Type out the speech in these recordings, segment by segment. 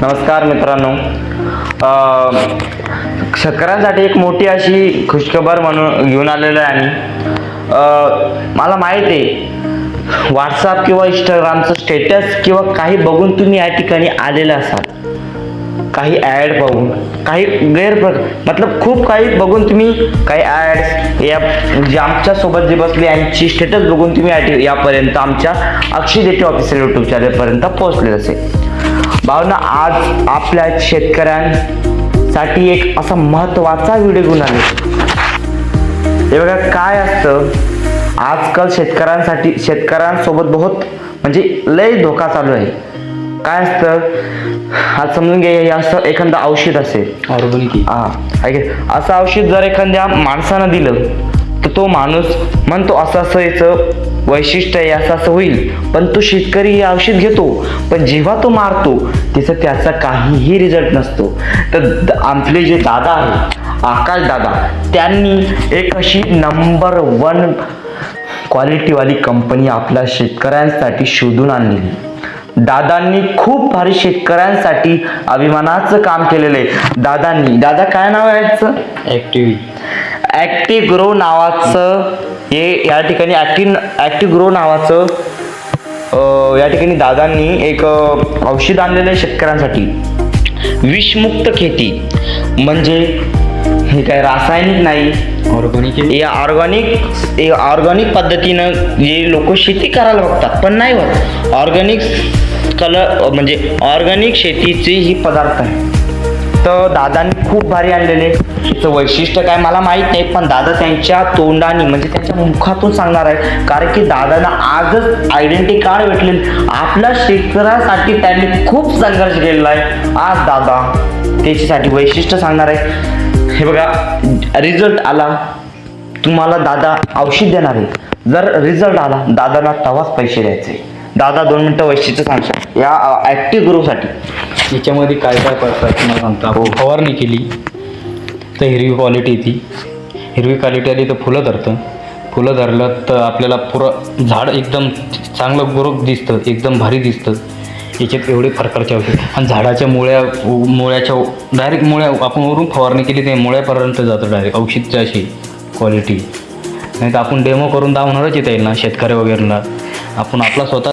नमस्कार मित्रांनो. शेतकऱ्यांसाठी एक मोठी अशी खुशखबर म्हणून घेऊन आलेलो आहे आम्ही. मला माहीत आहे व्हॉट्सअप किंवा इंस्टाग्रामचं स्टेटस किंवा काही बघून तुम्ही या ठिकाणी आलेले असाल, काही ॲड बघून, काही मतलब खूप काही बघून तुम्ही काही ॲड्स या जे आमच्यासोबत जे बसले यांची स्टेटस बघून तुम्ही यापर्यंत आमच्या अक्षय देते ऑफिशियल यूट्यूब चॅनलपर्यंत पोहोचले असेल. भावना आज आपल्या शेतकऱ्यांसाठी एक असा महत्त्वाचा व्हिडिओ घेऊन आले. हे बघा काय असतं, आजकाल शेतकऱ्यांसोबत बहुत म्हणजे लय धोका चालू आहे. काय असतं, आज समजून घ्या, असं एखादं औषध असेल ऑर्गॅनिक, असं औषध जर एखाद्या माणसानं दिलं तर तो माणूस म्हणतो असं असं याचं वैशिष्ट्य आहे, असं असं होईल. पण तो शेतकरी हे औषध घेतो, पण जेव्हा तो मारतो त्याचा काहीही रिझल्ट नसतो. तर आपले जे दादा आहे आकाश दादा, त्यांनी एक अशी नंबर 1 क्वालिटीवाली कंपनी आपल्या शेतकऱ्यांसाठी शोधून आणलेली. दादांनी खूप भारी शेतकऱ्यांसाठी अभिमानाचं काम केलेलं आहे. दादा काय नाव आहे याचं? ॲक्टिव ग्रो नावाचं हे या ठिकाणी ॲक्टिव ग्रो नावाचं या ठिकाणी दादांनी एक औषध आणलेलं आहे शेतकऱ्यांसाठी. विषमुक्त खेती म्हणजे हे काय रासायनिक नाही, ऑर्गॅनिक पद्धतीनं जे लोक शेती करायला बघतात पण नाही होत. ऑर्गॅनिक शेतीचे ही पदार्थ आहे. तर दादांनी खूप भारी आणलेले. त्याचं वैशिष्ट्य काय मला माहीत नाही, पण दादा त्यांच्या तोंडाने म्हणजे त्यांच्या मुखातून सांगणार आहे. कारण की दादांना आजच आयडेंटिटी कार्ड भेटले. आपल्या शेतकऱ्यासाठी त्यांनी खूप संघर्ष केलेला आहे. आज दादा त्याच्यासाठी वैशिष्ट्य सांगणार आहे. हे बघा, रिझल्ट आला तुम्हाला, दादा औषध देणार आहे. जर रिझल्ट आला दादांना तवाच पैसे द्यायचे. दादा 2 मिनिटं वैशिष्ट्य सांगतात या ॲक्टिव ग्रोसाठी. याच्यामध्ये काय काय पडतात तुम्हाला सांगतो. आपण फवारणी केली तर हिरवी क्वालिटी येते. हिरवी क्वालिटी आली तर फुलं धरतं. फुलं धरलं तर आपल्याला पुरं झाड एकदम चांगलं ग्रोथ दिसतं, एकदम भारी दिसतं. याच्यात एवढे प्रकारचे औषध. आणि झाडाच्या मुळ्याच्या डायरेक्ट मुळ्या आपण वरून फवारणी केली ते मुळ्यापर्यंत जातं डायरेक्ट औषधची अशी क्वालिटी. नाही तर आपण डेमो करून दाखवणारच येता येईल ना शेतकऱ्या वगैरेला. आपण आपला स्वतः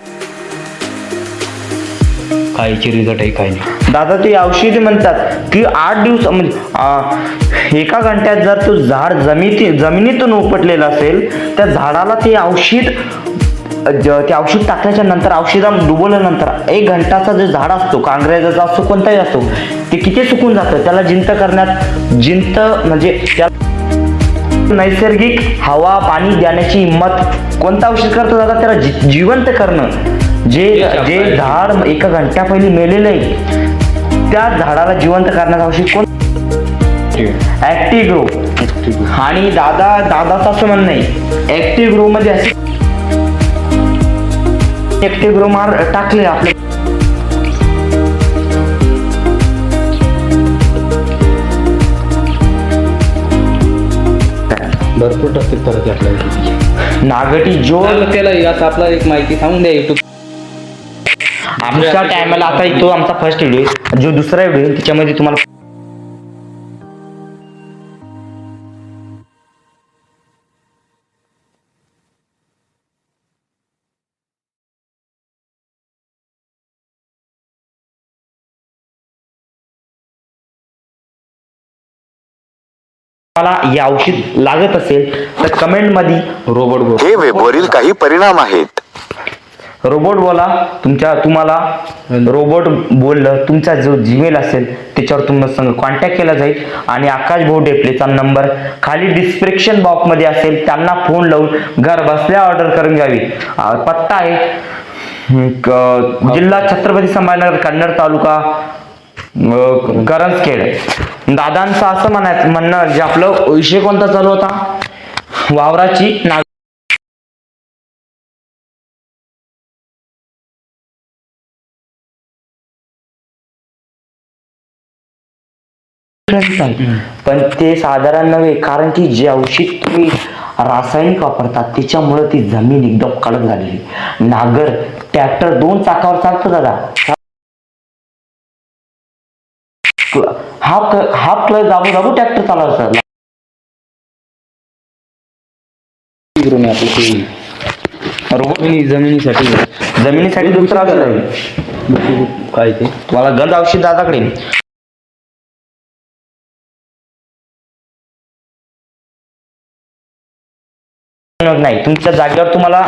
कायची रिझल्ट आहे काय नाही. दादा ते औषधी म्हणतात की 8 दिवस म्हणजे 1 घंट्यात जर तो झाड जमिनीतून उपटलेलं असेल, त्या झाडाला ते औषध टाकल्याच्या नंतर, औषधात डुबवल्यानंतर 1 घंटाचा जे झाड असतो, कांग्रेजाचा असतो कोणताही असतो, ते किती सुकून जातं. त्याला जिंत म्हणजे नैसर्गिक हवा पाणी देण्याची हिंमत कोणतं औषध करतो दादा? त्याला जिवंत करणं. जे झाड 1 घंटा पहिले मेलेलं आहे त्या झाडाला जिवंत करण्याचं औषध कोण? Active grow. आणि दादाचं असं म्हणणं आहे ॲक्टिव ग्रो मध्ये असे ॲक्टिव ग्रो टाकले आपले भरपूर टक्के फरक आहे आपल्याला. नागटी जो त्याला असं आपला एक माहिती सांगून द्या. यूट्यूब आमच्या टायमाला आता तो आमचा फर्स्ट व्हिडिओ, जो दुसरा व्हिडिओ त्याच्यामध्ये तुम्हाला हे औषध लागत असेल तर कमेंट मध्ये हे वेबवरील काही परिणाम आहेत. रोबोट बोला. तुम्हाला रोबोट बोललं, तुमचा जो जीमेल असेल त्याच्यावर तुम्हाला कॉन्टॅक्ट केला जाईल. आणि आकाश भाऊ डेपलेचा नंबर खाली डिस्क्रिप्शन बॉक्स मध्ये असेल, त्यांना फोन लावून घर बसल्या ऑर्डर करून घ्यावी. पत्ता आहे जिल्हा छत्रपती संभाजीनगर, कन्नड तालुका, करंजखेड. दादांचं असं म्हणणं जे आपलं विषय कोणता चालू होता, वावराची पण ते साधारण नव्हे. कारण की जे औषध तुम्ही रासायनिक वापरतात त्याच्यामुळे ती जमीन एकदम कडक झालेली. नांगर ट्रॅक्टर 2 चाकावर चालतो दादा. हाफ क्लच दाबू ट्रॅक्टर चालवला सर. करून आपलं ते रोबोट जमिनीसाठी जमिनीसाठी दुसरा औषध आहे. काय ते तुम्हाला गंध औषध दादाकडे नाही, तुमच्या जागेवर तुम्हाला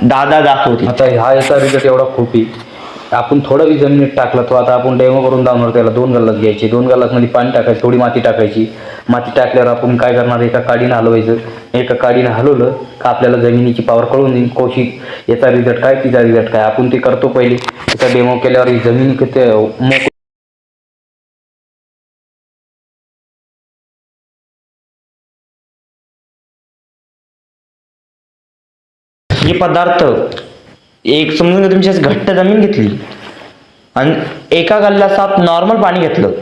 दादा दाखवते. आता हा याचा रिझल्ट एवढा खूप आहे. आपण थोडा बी जमिनीत टाकला तो आता आपण डेमो करून दावणार त्याला 2 गल्लास घ्यायचे. 2 गल्लासमध्ये पाणी टाकायचं, थोडी माती टाकायची. माती टाकल्यावर आपण काय करणार, एका काडीनं हलवायचं. एका काडीनं हलवलं का आपल्याला जमिनीची पावर कळून येईल. कौशिक याचा रिझल्ट काय, तिचा रिझल्ट काय, आपण ते करतो पहिले. त्याचा डेमो केल्यावर ही जमीन किती मोकळी हे पदार्थ एक समजून घ्या, तुमची घट्ट जमीन घेतली आणि एका गल्लासात नॉर्मल पाणी घेतलं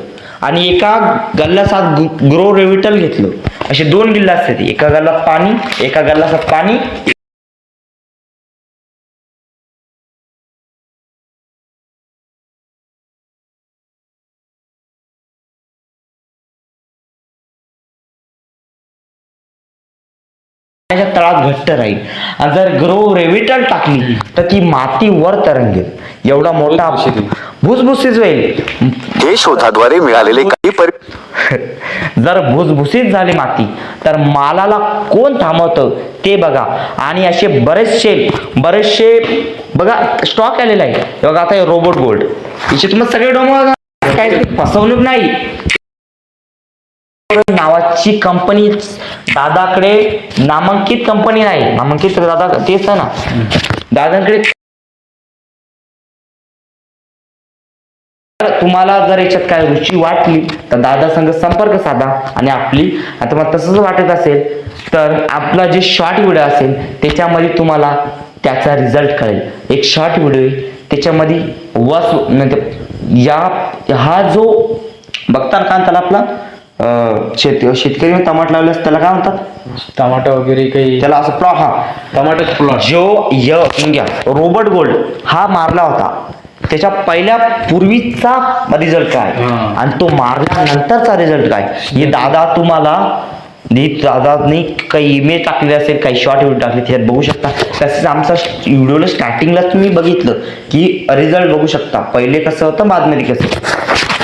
आणि एका गल्लासात ग्रो रेव्हिटल घेतलं. असे 2 गिल्लास असतात, एका गल्लात पाणी, एका गल्लासात पाणी. तळात घट्ट राहील. आणि जर ग्रो रेव्हिटल टाकली तर ती माती वर तरंगेल. एवढा मोठा भुसभुशीत होईल. हे शोधाद्वारे मिळालेले काही जर भुसभुशीत झाली माती तर मालाला कोण थांबवतं ते बघा. आणि असे बरेचसे बघा स्टॉक आलेला आहे. बघा आता हे रोबोट गोल्ड, याचे तुम्हाला सगळे डोमो काय फसवणूक नाही. नावाची कंपनी दादाकडे नामांकित कंपनी नाही. नामांकित दादा तेच आहे ना, दादाकडे. तुम्हाला जर याच्यात काय रुची वाटली तर दादा संग संपर्क साधा. आणि आता मला तसंच वाटत असेल तर आपला जे शॉर्ट व्हिडिओ असेल त्याच्यामध्ये तुम्हाला त्याचा रिझल्ट कळेल. एक शॉर्ट व्हिडिओ त्याच्यामध्ये हा जो बघताना का त्याला आपला शेतकरी टमाटर लावल्यास त्याला काय म्हणतात, टमाटा वगैरे काही त्याला असं टमाटर प्लॉट जो घ्या रोबोट गोल्ड हा मारला होता त्याच्या पहिल्या पूर्वीचा रिझल्ट काय आणि तो मारल्यानंतरचा रिझल्ट काय हे दादानी काही इमेज टाकलेले असेल, काही शॉर्ट व्हिडिओ टाकले त्याच्यात बघू शकता. तसेच आमचा व्हिडिओला स्टार्टिंगला तुम्ही बघितलं की रिझल्ट बघू शकता, पहिले कसं होतं बादमध्ये कसं.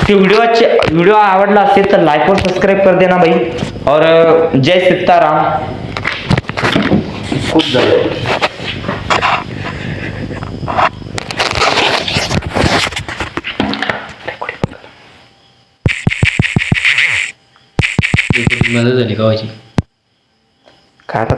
ते व्हिडिओ आवडला असेल तर लाईक और सब्सक्राइब कर देना भाई. और जय सीताराम. खूप झालं. मदत झाली गावाची. काय आता